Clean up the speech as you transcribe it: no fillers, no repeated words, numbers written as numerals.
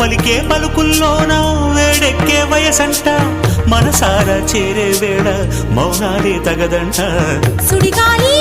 పలికే పలుకుల్లోన వేడెక్కే వయసంట మనసారా చేరే వేళ మౌనాలే తగదంట సుడిగాలి